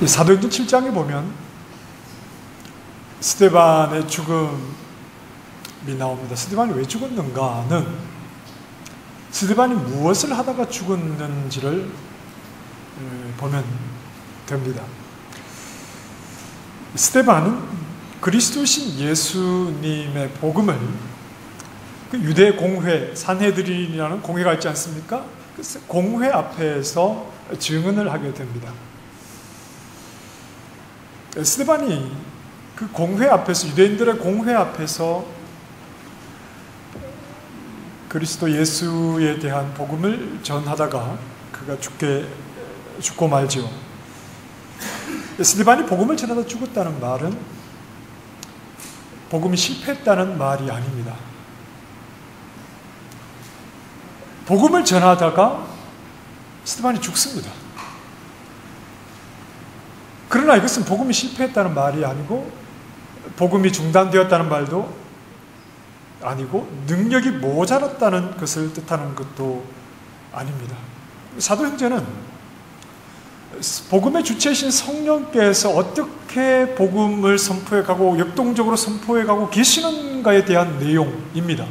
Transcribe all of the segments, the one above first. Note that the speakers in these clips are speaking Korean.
이 사도행전 7장에 보면 스데반의 죽음이 나옵니다. 스데반이 왜 죽었는가는 스데반이 무엇을 하다가 죽었는지를 보면 됩니다. 스데반은 그리스도신 예수님의 복음을 그 유대 공회, 산헤드린이라는 공회가 있지 않습니까? 그 공회 앞에서 증언을 하게 됩니다. 스데반이 그 공회 앞에서, 유대인들의 공회 앞에서 그리스도 예수에 대한 복음을 전하다가 그가 죽고 말죠. 스데반이 복음을 전하다 죽었다는 말은 복음이 실패했다는 말이 아닙니다. 복음을 전하다가 스데반이 죽습니다. 그러나 이것은 복음이 실패했다는 말이 아니고 복음이 중단되었다는 말도 아니고 능력이 모자랐다는 것을 뜻하는 것도 아닙니다. 사도행전은 복음의 주체이신 성령께서 어떻게 복음을 선포해가고 역동적으로 선포해가고 계시는가에 대한 내용입니다.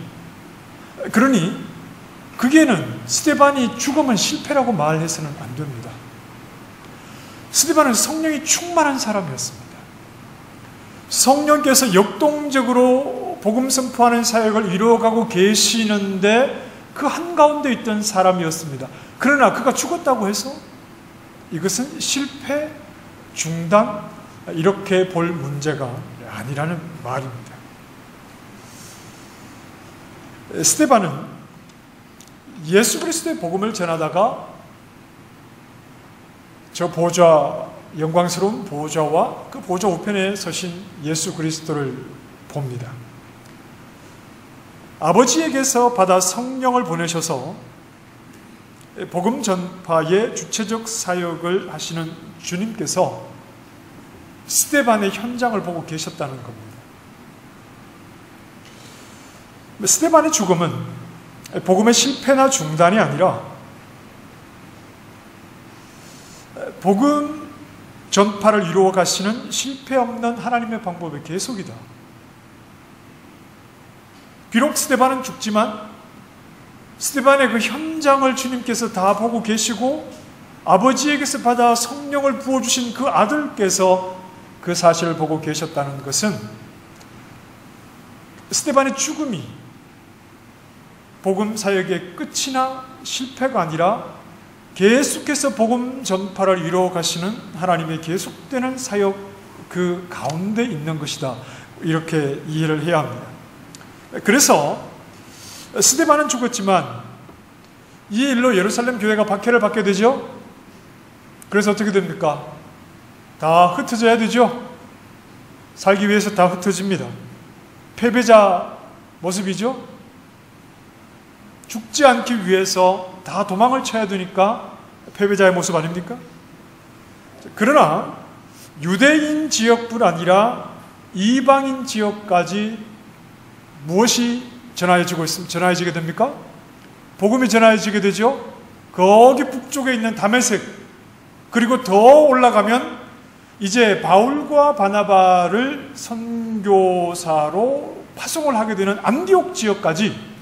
그러니 거기에는 스데반이 죽으면 실패라고 말해서는 안 됩니다. 스데반은 성령이 충만한 사람이었습니다. 성령께서 역동적으로 복음 선포하는 사역을 이루어가고 계시는데 그 한가운데 있던 사람이었습니다. 그러나 그가 죽었다고 해서 이것은 실패, 중단 이렇게 볼 문제가 아니라는 말입니다. 스데반은 예수 그리스도의 복음을 전하다가 저 보좌, 영광스러운 보좌와 그 보좌 우편에 서신 예수 그리스도를 봅니다. 아버지에게서 받아 성령을 보내셔서 복음 전파의 주체적 사역을 하시는 주님께서 스데반의 현장을 보고 계셨다는 겁니다. 스데반의 죽음은 복음의 실패나 중단이 아니라 복음 전파를 이루어 가시는 실패 없는 하나님의 방법의 계속이다. 비록 스데반은 죽지만 스데반의 그 현장을 주님께서 다 보고 계시고 아버지에게서 받아 성령을 부어주신 그 아들께서 그 사실을 보고 계셨다는 것은 스데반의 죽음이 복음 사역의 끝이나 실패가 아니라 계속해서 복음 전파를 이루어 가시는 하나님의 계속되는 사역 그 가운데 있는 것이다. 이렇게 이해를 해야 합니다. 그래서 스데반은 죽었지만 이 일로 예루살렘 교회가 박해를 받게 되죠. 그래서 어떻게 됩니까? 다 흩어져야 되죠. 살기 위해서 다 흩어집니다. 패배자 모습이죠. 죽지 않기 위해서 다 도망을 쳐야 되니까 패배자의 모습 아닙니까? 그러나 유대인 지역뿐 아니라 이방인 지역까지 무엇이 전하여지게 됩니까? 복음이 전하여지게 되죠. 거기 북쪽에 있는 다메섹, 그리고 더 올라가면 이제 바울과 바나바를 선교사로 파송을 하게 되는 안디옥 지역까지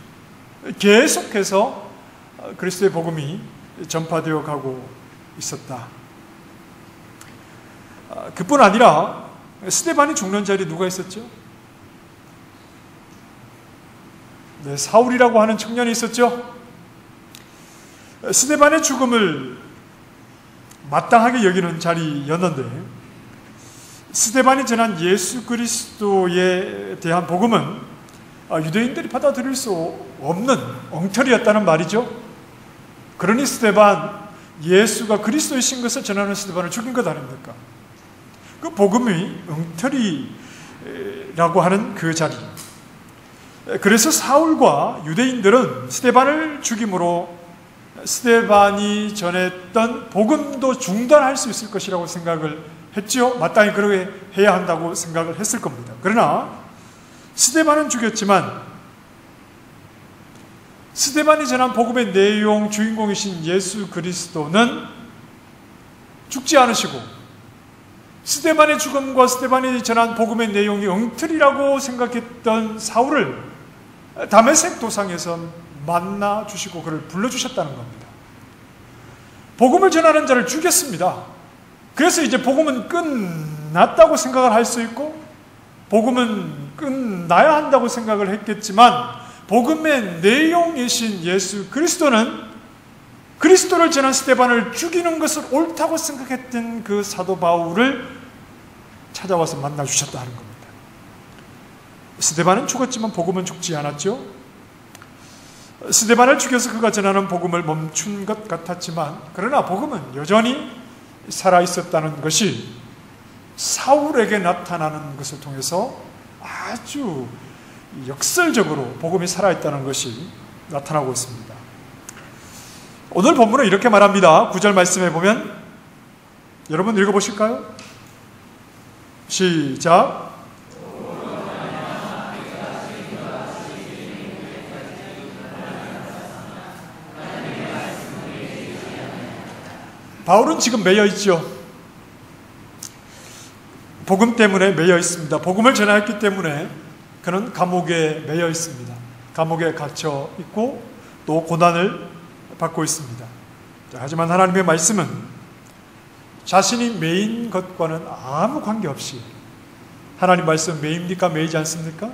계속해서 그리스도의 복음이 전파되어 가고 있었다. 그뿐 아니라 스데반이 죽는 자리에 누가 있었죠? 네, 사울이라고 하는 청년이 있었죠. 스데반의 죽음을 마땅하게 여기는 자리였는데 스데반이 전한 예수 그리스도에 대한 복음은 유대인들이 받아들일 수 없는 엉터리였다는 말이죠. 그러니 스데반, 예수가 그리스도이신 것을 전하는 스데반을 죽인 것 아닙니까? 그 복음이 엉터리라고 하는 그 자리. 그래서 사울과 유대인들은 스데반을 죽임으로 스데반이 전했던 복음도 중단할 수 있을 것이라고 생각을 했죠. 마땅히 그렇게 해야 한다고 생각을 했을 겁니다. 그러나 스데반은 죽였지만 스데반이 전한 복음의 내용 주인공이신 예수 그리스도는 죽지 않으시고 스데반의 죽음과 스데반이 전한 복음의 내용이 엉터리라고 생각했던 사울을 다메섹 도상에서 만나 주시고 그를 불러주셨다는 겁니다. 복음을 전하는 자를 죽였습니다. 그래서 이제 복음은 끝났다고 생각을 할 수 있고 복음은 끝나야 한다고 생각을 했겠지만 복음의 내용이신 예수 그리스도는 그리스도를 전한 스데반을 죽이는 것을 옳다고 생각했던 그 사도 바울을 찾아와서 만나 주셨다는 겁니다. 스데반은 죽었지만 복음은 죽지 않았죠. 스데반을 죽여서 그가 전하는 복음을 멈춘 것 같았지만 그러나 복음은 여전히 살아있었다는 것이 사울에게 나타나는 것을 통해서 아주 역설적으로 복음이 살아있다는 것이 나타나고 있습니다. 오늘 본문은 이렇게 말합니다. 9절 말씀에 보면 여러분 읽어보실까요? 시작. 바울은 지금 매여 있죠. 복음 때문에 매여 있습니다. 복음을 전하였기 때문에 그는 감옥에 매여 있습니다. 감옥에 갇혀 있고 또 고난을 받고 있습니다. 하지만 하나님의 말씀은 자신이 매인 것과는 아무 관계없이 하나님 말씀 매입니까? 매이지 않습니까?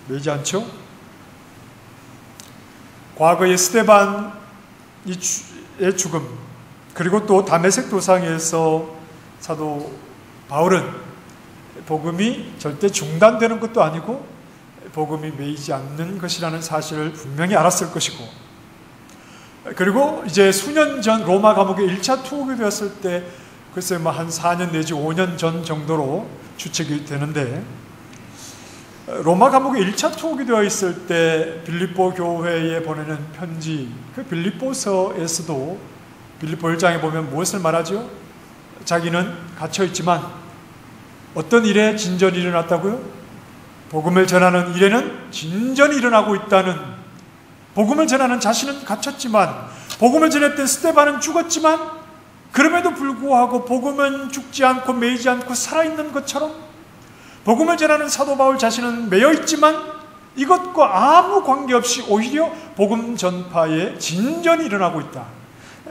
매이지 않죠? 과거의 스데반의 죽음 그리고 또 다메섹 도상에서 사도 바울은 복음이 절대 중단되는 것도 아니고 복음이 매이지 않는 것이라는 사실을 분명히 알았을 것이고 그리고 이제 수년 전 로마 감옥에 1차 투옥이 되었을 때 글쎄 한 4년 내지 5년 전 정도로 추측이 되는데 로마 감옥에 1차 투옥이 되어 있을 때 빌립보 교회에 보내는 편지 그 빌립보서에서도 빌립보 1장에 보면 무엇을 말하죠? 자기는 갇혀있지만 어떤 일에 진전이 일어났다고요? 복음을 전하는 일에는 진전이 일어나고 있다는 복음을 전하는 자신은 갇혔지만 복음을 전했던 스데반은 죽었지만 그럼에도 불구하고 복음은 죽지 않고 매이지 않고 살아있는 것처럼 복음을 전하는 사도 바울 자신은 매여있지만 이것과 아무 관계없이 오히려 복음 전파에 진전이 일어나고 있다.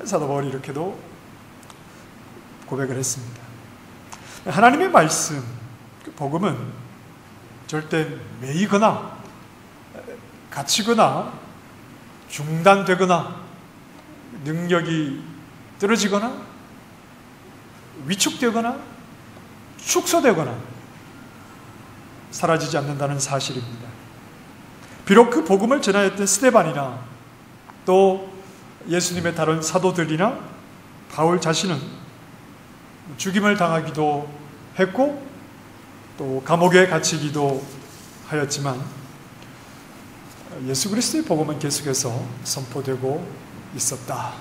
사도 바울이 이렇게도 고백을 했습니다. 하나님의 말씀, 복음은 절대 매이거나 갇히거나 중단되거나 능력이 떨어지거나 위축되거나 축소되거나 사라지지 않는다는 사실입니다. 비록 그 복음을 전하였던 스데반이나 또 예수님의 다른 사도들이나 바울 자신은 죽임을 당하기도 했고 또 감옥에 갇히기도 하였지만 예수 그리스도의 복음은 계속해서 선포되고 있었다.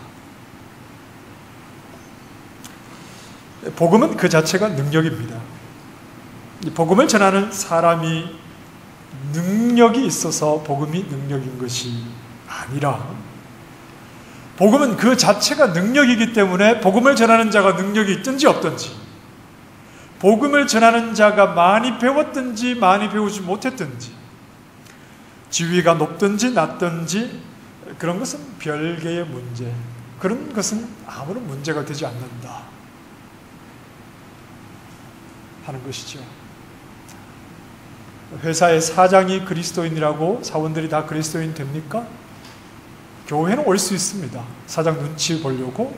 복음은 그 자체가 능력입니다. 이 복음을 전하는 사람이 능력이 있어서 복음이 능력인 것이 아니라 복음은 그 자체가 능력이기 때문에 복음을 전하는 자가 능력이 있든지 없든지 복음을 전하는 자가 많이 배웠든지 많이 배우지 못했든지 지위가 높든지 낮든지 그런 것은 별개의 문제, 그런 것은 아무런 문제가 되지 않는다 하는 것이죠. 회사의 사장이 그리스도인이라고 사원들이 다 그리스도인 됩니까? 교회는 올 수 있습니다. 사장 눈치 보려고.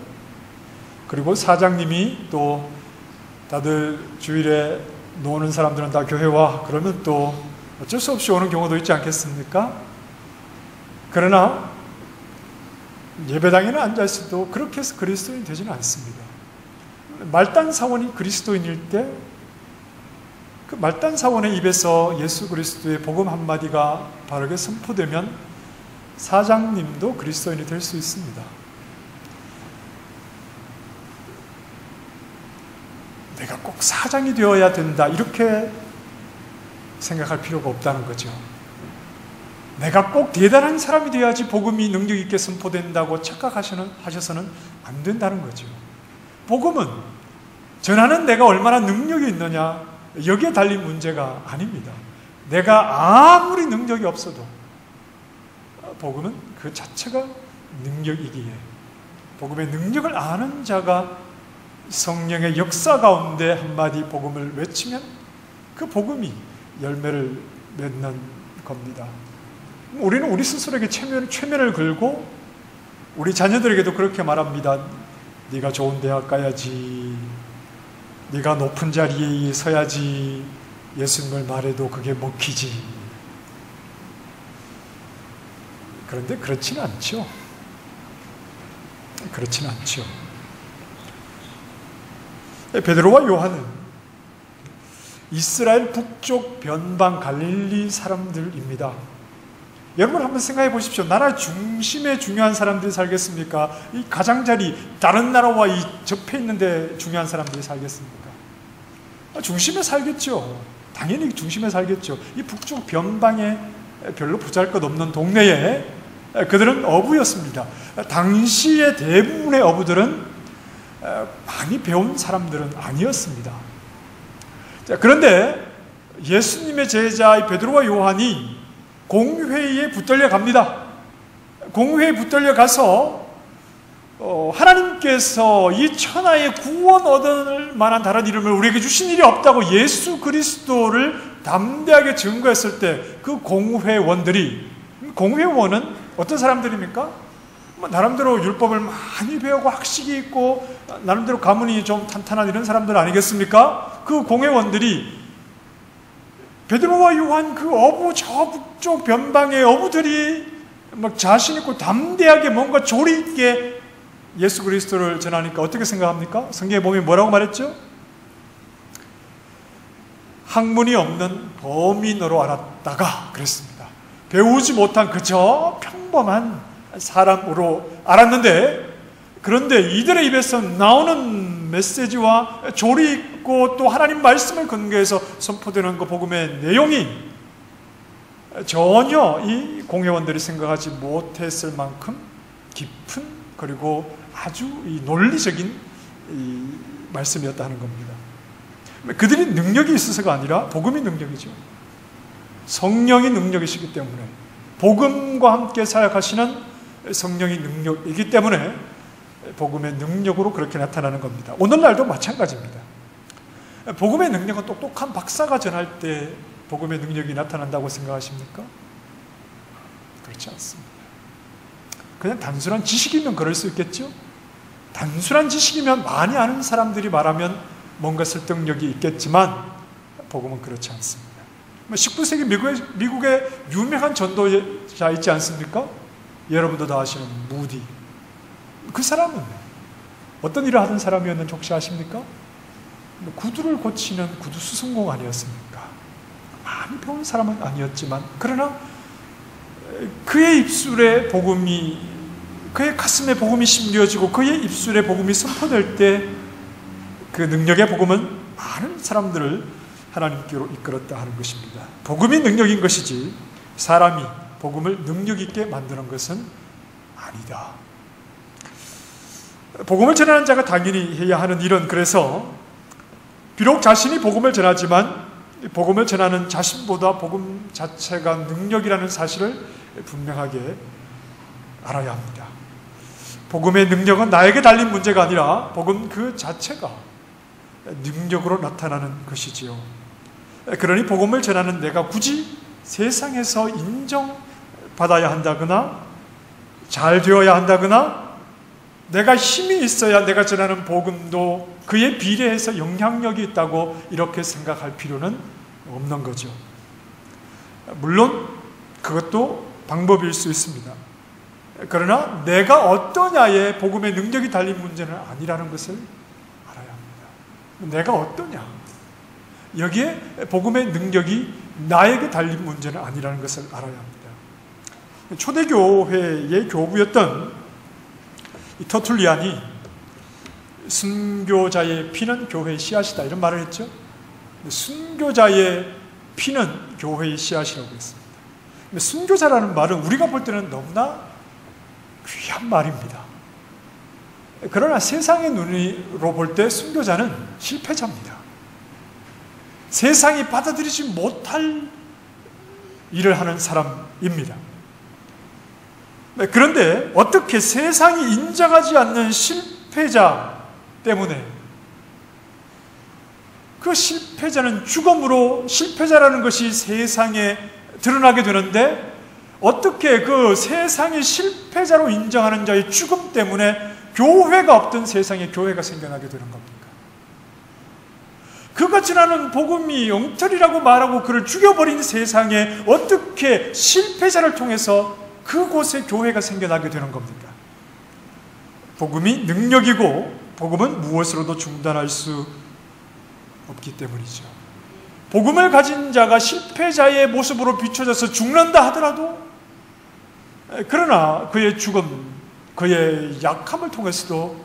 그리고 사장님이 또 다들 주일에 노는 사람들은 다 교회 와 그러면 또 어쩔 수 없이 오는 경우도 있지 않겠습니까? 그러나 예배당에는 앉아있어도 그렇게 해서 그리스도인이 되지는 않습니다. 말단 사원이 그리스도인일 때 그 말단 사원의 입에서 예수 그리스도의 복음 한마디가 바르게 선포되면 사장님도 그리스도인이 될 수 있습니다. 내가 꼭 사장이 되어야 된다 이렇게 생각할 필요가 없다는 거죠. 내가 꼭 대단한 사람이 되어야지 복음이 능력 있게 선포된다고 착각하셔서는 안 된다는 거죠. 복음은 전하는 내가 얼마나 능력이 있느냐, 여기에 달린 문제가 아닙니다. 내가 아무리 능력이 없어도 복음은 그 자체가 능력이기에, 복음의 능력을 아는 자가 성령의 역사 가운데 한마디 복음을 외치면 그 복음이 열매를 맺는 겁니다. 우리는 우리 스스로에게 최면을 걸고 우리 자녀들에게도 그렇게 말합니다. 네가 좋은 대학 가야지, 네가 높은 자리에 서야지, 예수님을 말해도 그게 먹히지. 그런데 그렇지는 않죠. 그렇지는 않죠. 베드로와 요한은 이스라엘 북쪽 변방 갈릴리 사람들입니다. 여러분 한번 생각해 보십시오. 나라 중심에 중요한 사람들이 살겠습니까? 이 가장자리, 다른 나라와 이 접해 있는데 중요한 사람들이 살겠습니까? 중심에 살겠죠. 당연히 중심에 살겠죠. 이 북쪽 변방에 별로 보잘것없는 동네에 그들은 어부였습니다. 당시의 대부분의 어부들은 많이 배운 사람들은 아니었습니다. 자, 그런데 예수님의 제자 베드로와 요한이 공회에 붙들려 갑니다. 공회에 붙들려 가서 하나님께서 이 천하의 구원 얻을 만한 다른 이름을 우리에게 주신 일이 없다고 예수 그리스도를 담대하게 증거했을 때 그 공회원들이, 공회원은 어떤 사람들입니까? 나름대로 율법을 많이 배우고 학식이 있고 나름대로 가문이 좀 탄탄한 이런 사람들 아니겠습니까? 그 공회원들이 베드로와 요한 그 어부, 저 북쪽 변방의 어부들이 막 자신 있고 담대하게 뭔가 조리 있게 예수 그리스도를 전하니까 어떻게 생각합니까? 성경에 보면 뭐라고 말했죠? 학문이 없는 범인으로 알았다가 그랬습니다. 배우지 못한 그저 평범한 사람으로 알았는데, 그런데 이들의 입에서 나오는 메시지와 조리 있고 또 하나님 말씀을 근거해서 선포되는 그 복음의 내용이 전혀 이 공회원들이 생각하지 못했을 만큼 깊은, 그리고 아주 이 논리적인 이 말씀이었다는 겁니다. 그들이 능력이 있어서가 아니라 복음이 능력이죠. 성령이 능력이시기 때문에, 복음과 함께 사역하시는 성령이 능력이기 때문에 복음의 능력으로 그렇게 나타나는 겁니다. 오늘날도 마찬가지입니다. 복음의 능력은 똑똑한 박사가 전할 때 복음의 능력이 나타난다고 생각하십니까? 그렇지 않습니다. 그냥 단순한 지식이면 그럴 수 있겠죠? 단순한 지식이면 많이 아는 사람들이 말하면 뭔가 설득력이 있겠지만 복음은 그렇지 않습니다. 19세기 미국의 유명한 전도자 있지 않습니까? 여러분도 다 아시는 무디. 그 사람은 어떤 일을 하던 사람이었는지 혹시 아십니까? 구두를 고치는 구두 수선공 아니었습니까? 많이 배운 사람은 아니었지만, 그러나 그의 입술에 복음이, 그의 가슴에 복음이 심겨지고 그의 입술에 복음이 선포될 때 그 능력의 복음은 많은 사람들을 하나님께로 이끌었다 하는 것입니다. 복음이 능력인 것이지 사람이 복음을 능력 있게 만드는 것은 아니다. 복음을 전하는 자가 당연히 해야 하는 일은, 그래서 비록 자신이 복음을 전하지만 복음을 전하는 자신보다 복음 자체가 능력이라는 사실을 분명하게 알아야 합니다. 복음의 능력은 나에게 달린 문제가 아니라 복음 그 자체가 능력으로 나타나는 것이지요. 그러니 복음을 전하는 내가 굳이 세상에서 인정받아야 한다거나 잘 되어야 한다거나 내가 힘이 있어야 내가 전하는 복음도 그에 비례해서 영향력이 있다고 이렇게 생각할 필요는 없는 거죠. 물론 그것도 방법일 수 있습니다. 그러나 내가 어떠냐에 복음의 능력이 달린 문제는 아니라는 것을 알아야 합니다. 내가 어떠냐, 여기에 복음의 능력이 나에게 달린 문제는 아니라는 것을 알아야 합니다. 초대교회의 교부였던 이 터툴리안이 순교자의 피는 교회의 씨앗이다 이런 말을 했죠. 순교자의 피는 교회의 씨앗이라고 했습니다. 근데 순교자라는 말은 우리가 볼 때는 너무나 귀한 말입니다. 그러나 세상의 눈으로 볼 때 순교자는 실패자입니다. 세상이 받아들이지 못할 일을 하는 사람입니다. 그런데 어떻게 세상이 인정하지 않는 실패자 때문에 그 실패자는 죽음으로 실패자라는 것이 세상에 드러나게 되는데 어떻게 그 세상이 실패자로 인정하는 자의 죽음 때문에 교회가 없던 세상에 교회가 생겨나게 되는 겁니까? 그같이 나는 복음이 엉터리라고 말하고 그를 죽여버린 세상에 어떻게 실패자를 통해서 그곳에 교회가 생겨나게 되는 겁니까? 복음이 능력이고 복음은 무엇으로도 중단할 수 없기 때문이죠. 복음을 가진 자가 실패자의 모습으로 비춰져서 죽는다 하더라도 그러나 그의 죽음, 그의 약함을 통해서도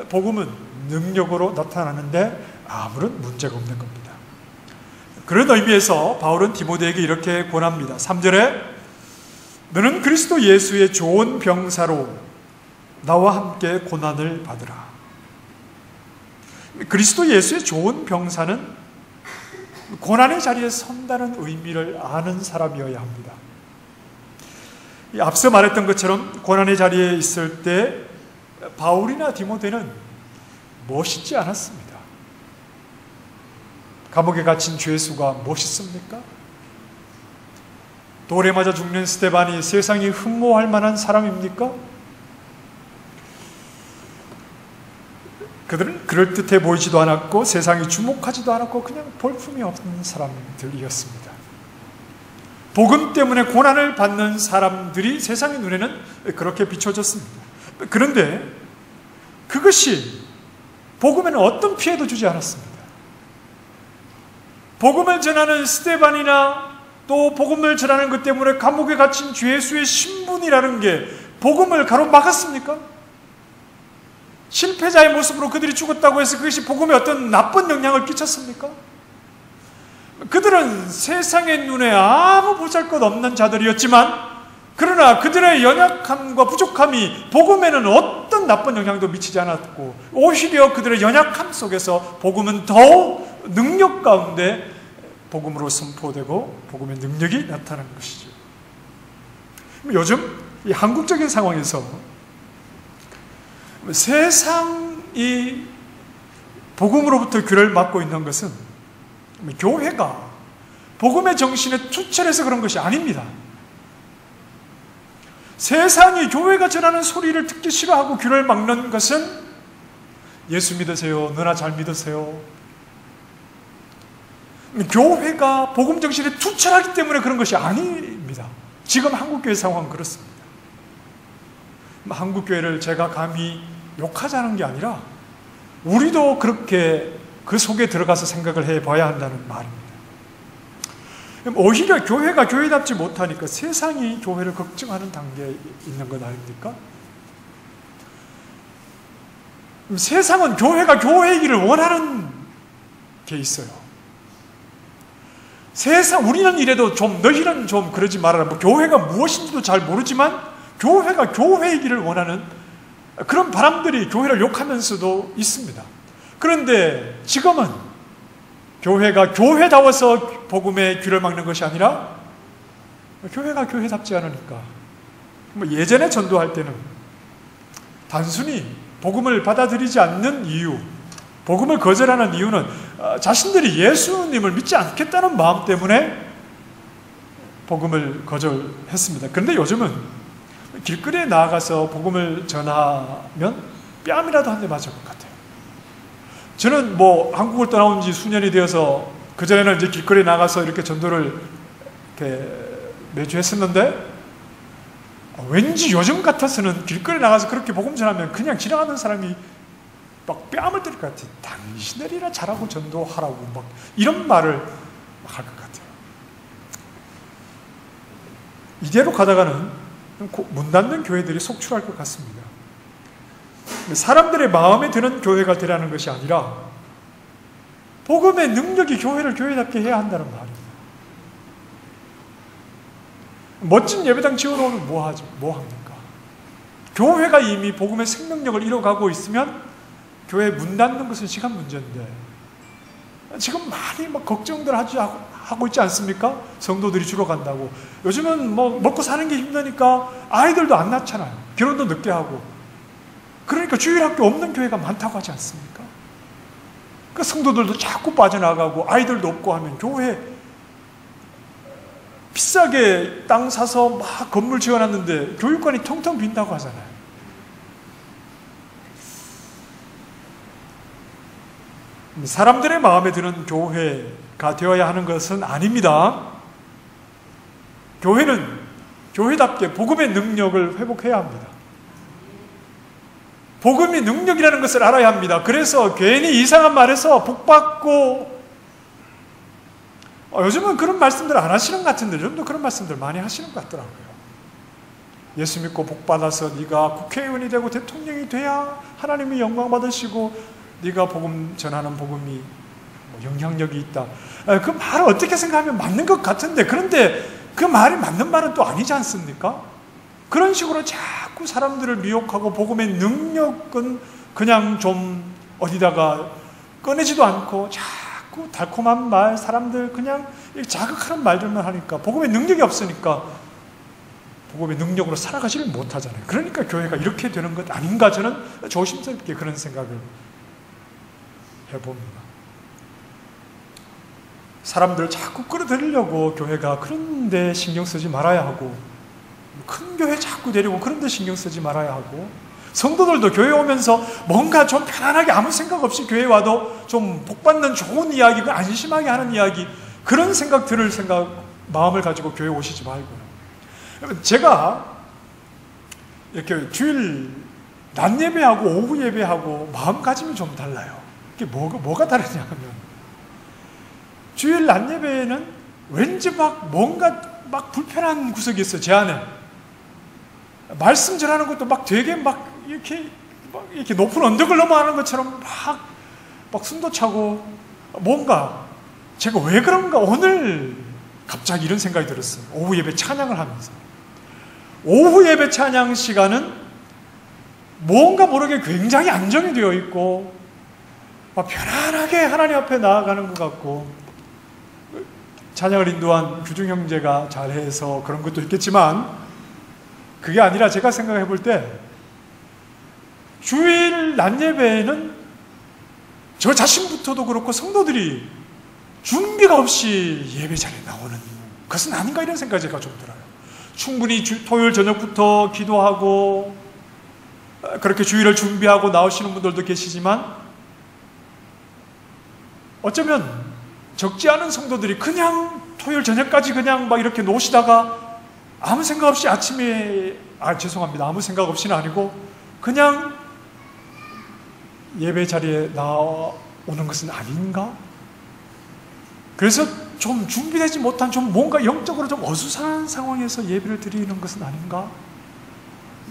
복음은 능력으로 나타나는데 아무런 문제가 없는 겁니다. 그런 의미에서 바울은 디모데에게 이렇게 권합니다. 3절에 너는 그리스도 예수의 좋은 병사로 나와 함께 고난을 받으라. 그리스도 예수의 좋은 병사는 고난의 자리에 선다는 의미를 아는 사람이어야 합니다. 앞서 말했던 것처럼 고난의 자리에 있을 때 바울이나 디모데는 멋있지 않았습니다. 감옥에 갇힌 죄수가 멋있습니까? 돌에 맞아 죽는 스데반이 세상이 흠모할 만한 사람입니까? 그들은 그럴듯해 보이지도 않았고 세상이 주목하지도 않았고 그냥 볼품이 없는 사람들이었습니다. 복음 때문에 고난을 받는 사람들이 세상의 눈에는 그렇게 비춰졌습니다. 그런데 그것이 복음에는 어떤 피해도 주지 않았습니다. 복음을 전하는 스데반이나 또 복음을 전하는 것 때문에 감옥에 갇힌 죄수의 신분이라는 게 복음을 가로막았습니까? 실패자의 모습으로 그들이 죽었다고 해서 그것이 복음에 어떤 나쁜 영향을 끼쳤습니까? 그들은 세상의 눈에 아무 보잘것없는 자들이었지만 그러나 그들의 연약함과 부족함이 복음에는 어떤 나쁜 영향도 미치지 않았고 오히려 그들의 연약함 속에서 복음은 더욱 능력 가운데 복음으로 선포되고 복음의 능력이 나타나는 것이죠. 요즘 이 한국적인 상황에서 세상이 복음으로부터 귀를 막고 있는 것은 교회가 복음의 정신에 투철해서 그런 것이 아닙니다. 세상이 교회가 전하는 소리를 듣기 싫어하고 귀를 막는 것은 예수 믿으세요, 너나 잘 믿으세요. 교회가 복음 정신에 투철하기 때문에 그런 것이 아닙니다. 지금 한국교회 상황은 그렇습니다. 한국교회를 제가 감히 욕하자는 게 아니라 우리도 그렇게 그 속에 들어가서 생각을 해봐야 한다는 말입니다. 오히려 교회가 교회답지 못하니까 세상이 교회를 걱정하는 단계에 있는 것 아닙니까? 세상은 교회가 교회이기를 원하는 게 있어요. 우리는 이래도 좀 너희는 좀 그러지 말아라. 뭐 교회가 무엇인지도 잘 모르지만 교회가 교회이기를 원하는 그런 바람들이 교회를 욕하면서도 있습니다. 그런데 지금은 교회가 교회다워서 복음의 귀를 막는 것이 아니라 교회가 교회답지 않으니까 예전에 전도할 때는 단순히 복음을 받아들이지 않는 이유, 복음을 거절하는 이유는 자신들이 예수님을 믿지 않겠다는 마음 때문에 복음을 거절했습니다. 그런데 요즘은 길거리에 나아가서 복음을 전하면 뺨이라도 한 대 맞을 것 같아요. 저는 한국을 떠나온 지 수년이 되어서 그전에는 이제 길거리에 나가서 이렇게 전도를 이렇게 매주 했었는데 왠지 요즘 같아서는 길거리에 나가서 그렇게 복음 전하면 그냥 지나가는 사람이 막 뺨을 때릴 것 같아요. 당신들이나 잘하고 전도하라고 막 이런 말을 할 것 같아요. 이대로 가다가는 문 닫는 교회들이 속출할 것 같습니다. 사람들의 마음에 드는 교회가 되라는 것이 아니라 복음의 능력이 교회를 교회답게 해야 한다는 말입니다. 멋진 예배당 지어놓으면 뭐 합니까? 교회가 이미 복음의 생명력을 잃어가고 있으면 교회 문 닫는 것은 시간 문제인데, 지금 많이 막 걱정들 하고 있지 않습니까? 성도들이 줄어간다고. 요즘은 뭐 먹고 사는 게 힘드니까 아이들도 안 낳잖아요. 결혼도 늦게 하고. 그러니까 주일학교 없는 교회가 많다고 하지 않습니까? 그 성도들도 자꾸 빠져나가고 아이들도 없고 하면 교회 비싸게 땅 사서 막 건물 지어놨는데 교육관이 텅텅 빈다고 하잖아요. 사람들의 마음에 드는 교회가 되어야 하는 것은 아닙니다. 교회는 교회답게 복음의 능력을 회복해야 합니다. 복음이 능력이라는 것을 알아야 합니다. 그래서 괜히 이상한 말에서 복받고, 요즘은 그런 말씀들 안 하시는 것 같은데 요즘도 그런 말씀들 많이 하시는 것 같더라고요. 예수 믿고 복받아서 네가 국회의원이 되고 대통령이 돼야 하나님이 영광 받으시고 네가 복음 전하는 복음이 영향력이 있다. 그 말을 어떻게 생각하면 맞는 것 같은데, 그런데 그 말이 맞는 말은 또 아니지 않습니까? 그런 식으로 자꾸 사람들을 미혹하고 복음의 능력은 그냥 좀 어디다가 꺼내지도 않고 자꾸 달콤한 말, 사람들 그냥 자극하는 말들만 하니까 복음의 능력이 없으니까 복음의 능력으로 살아가지를 못하잖아요. 그러니까 교회가 이렇게 되는 것 아닌가, 저는 조심스럽게 그런 생각을 해봅니다. 사람들을 자꾸 끌어들이려고 교회가 그런 데 신경 쓰지 말아야 하고, 큰 교회 자꾸 데리고 그런 데 신경 쓰지 말아야 하고, 성도들도 교회 오면서 뭔가 좀 편안하게 아무 생각 없이 교회 와도 좀 복받는 좋은 이야기, 안심하게 하는 이야기, 그런 생각 들을 마음을 가지고 교회 오시지 말고요. 제가 이렇게 주일 낮 예배하고 오후 예배하고 마음가짐이 좀 달라요. 이게 뭐가 다르냐 하면, 주일 낮 예배에는 왠지 막 뭔가 막 불편한 구석이 있어요. 제 안에 말씀 전하는 것도 막 되게 막 이렇게 높은 언덕을 넘어가는 것처럼 막 숨도 차고, 뭔가 제가 왜 그런가 오늘 갑자기 이런 생각이 들었어요. 오후 예배 찬양을 하면서, 오후 예배 찬양 시간은 뭔가 모르게 굉장히 안정이 되어 있고 막 편안하게 하나님 앞에 나아가는 것 같고, 찬양을 인도한 규중 형제가 잘해서 그런 것도 있겠지만, 그게 아니라 제가 생각해 볼 때 주일 낮 예배에는 저 자신부터도 그렇고 성도들이 준비가 없이 예배 자리에 나오는 것은 아닌가, 이런 생각이 제가 좀 들어요. 충분히 토요일 저녁부터 기도하고 그렇게 주일을 준비하고 나오시는 분들도 계시지만, 어쩌면 적지 않은 성도들이 그냥 토요일 저녁까지 그냥 막 이렇게 노시다가 아무 생각 없이 아침에, 죄송합니다, 아무 생각 없이는 아니고 그냥 예배 자리에 나오는 것은 아닌가? 그래서 좀 준비되지 못한, 좀 뭔가 영적으로 좀 어수선한 상황에서 예배를 드리는 것은 아닌가?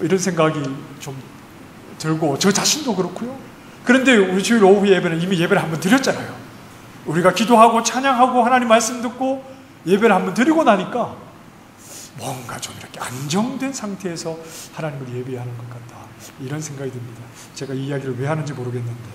이런 생각이 좀 들고, 저 자신도 그렇고요. 그런데 우리 주일 오후 예배는 이미 예배를 한번 드렸잖아요. 우리가 기도하고 찬양하고 하나님 말씀 듣고 예배를 한번 드리고 나니까 뭔가 좀 이렇게 안정된 상태에서 하나님을 예배하는 것 같다, 이런 생각이 듭니다. 제가 이 이야기를 왜 하는지 모르겠는데,